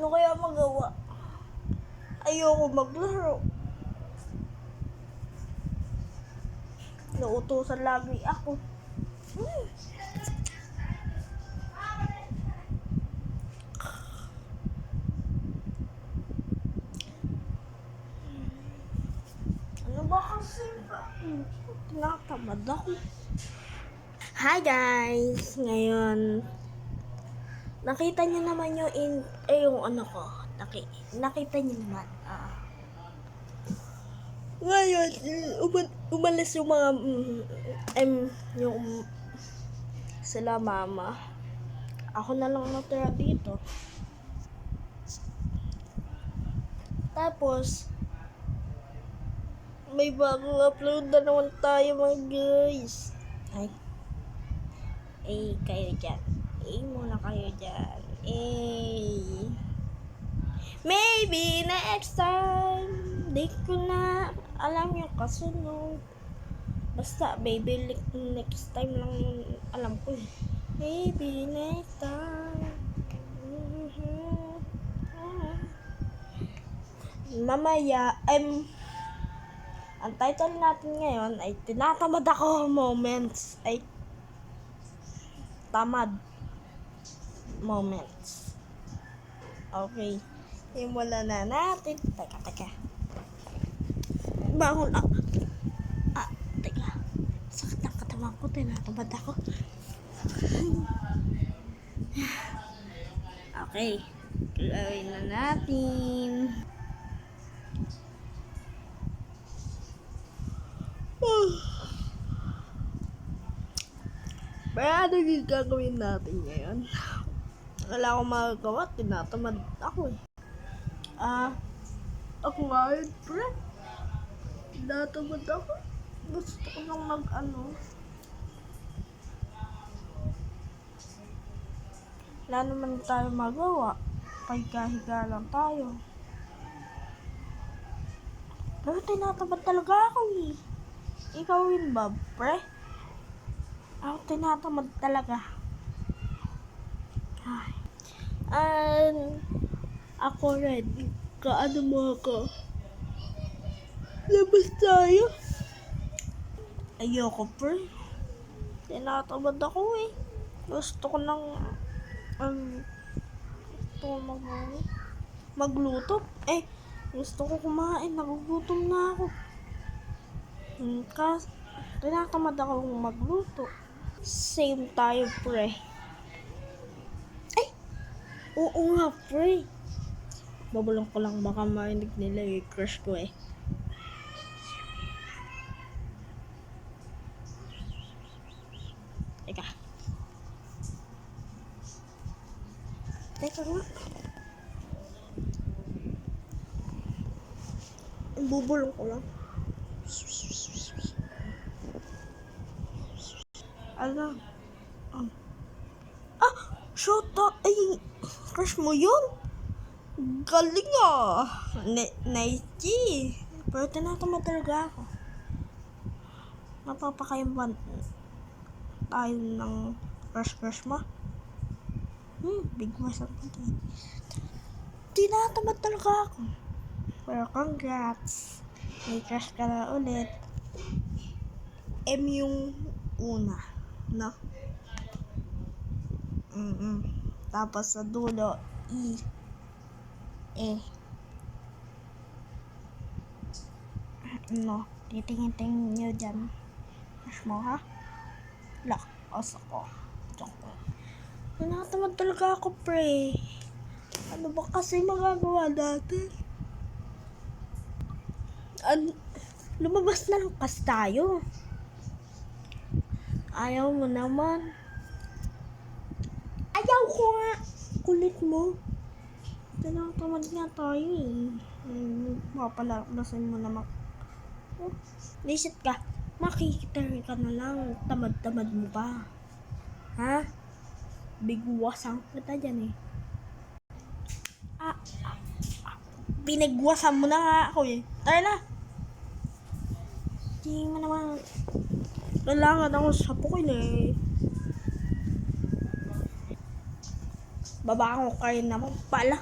Ano kaya magawa? Ayoko maglaro. Nauutusan lagi ako. Ano ba kasi? Tinatamad ako. Hi guys! Ngayon, nakita niyo naman yung ano ko. Nakita niyo naman. Ngayon, umalis yung mga yung sila mama. Ako na lang natira dito. Tapos, may bagong upload na naman tayo mga guys. Kayo dyan. Muna kayo dyan. Maybe next time. Di ko na alam yung kasunod. Basta baby next time lang yung alam ko eh. Maybe next time. Mamaya, ang title natin ngayon ay Tinatamad Ako Moments. Tamad Moments. Okay. Simulan na natin. Teka. Bangon ako. Teka. Sakit ang katawan ko. Tinatamad ako. Okay. Gawin na natin. Pero ano yung gagawin natin ngayon? Wala akong magagawa. Tinatamad ako eh. Ako nga yun, pre. Tinatamad ako. Gusto ko nang wala naman tayo magawa. Pagkahiga lang tayo. Pero tinatamad talaga ako eh. Ikaw yun ba, pre? Ako tinatamad talaga. Ako rin. Kaano mo ako? Labas tayo. Ayoko, pre. Tinatamad ako eh. Gusto ko magluto. Gusto ko kumain. Nagugutom na ako. Kasi tinatamad ako magluto. Same tayo, pre. Oo nga, pre. Babulong ko lang, baka marinig nila yung crush ko eh. Teka nga. Bubulong ko lang. Alam. Shoot up. Crush mo yun? Galing ah. Nice. Pero tinatamad talaga ako. Napapakaimban tayo ng crush mo. Bigwas ako tayo. Tinatamad talaga ako. Pero congrats. May crush ka na ulit. M yung una. No? Tapos sa dulo, titingin-tingin nyo dyan. Crush mo, ha? Lakas ako. Tinatamad talaga ako, pre. Ano ba kasi magagawa natin? Lumabas na lang kasi tayo. Ayaw mo naman. Ayaw ko nga. Kulit mo. Tinatamad nga tayo eh. Mapalaklasin mo naman. Lisip ka. Makikita ka na lang. Tamad-tamad mo pa. Ha? Bigwasan kita dyan eh. Pinagwasan mo na nga ako eh. Tara na. Hindi mo naman. Kailangan ako sapukin eh. Baba ko kayo naman pala.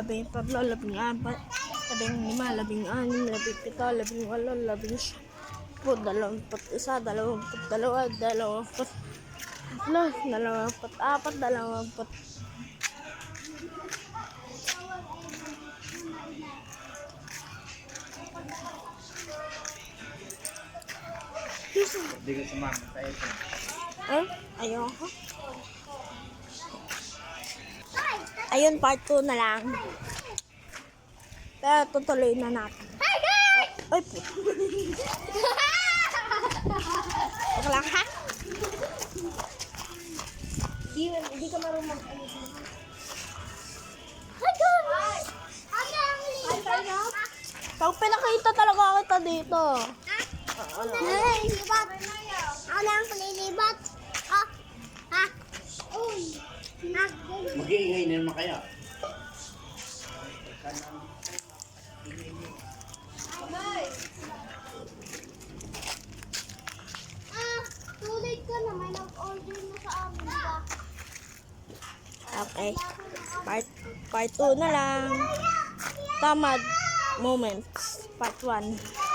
13, 14, 15, 16, 17, 18, 19, 21, 22, 23, 24, 25. Hindi ko sumama tayo. Ayoko. Ayun, part 2 na lang. Pero tutuloy na natin. Ay, puto. Wag lang, ha? Hindi ka marunong mag-ano. Pag pinakita talaga kita dito. Nalilibat. Ako na ang palilibat. Ah. Ah. Uy. Ah. Mag-iingay na naman kaya. Ah. Tuloy ka na. May nag-order mo sa amin ba? Okay. Part 2 na lang. Tamad moments. Part 1.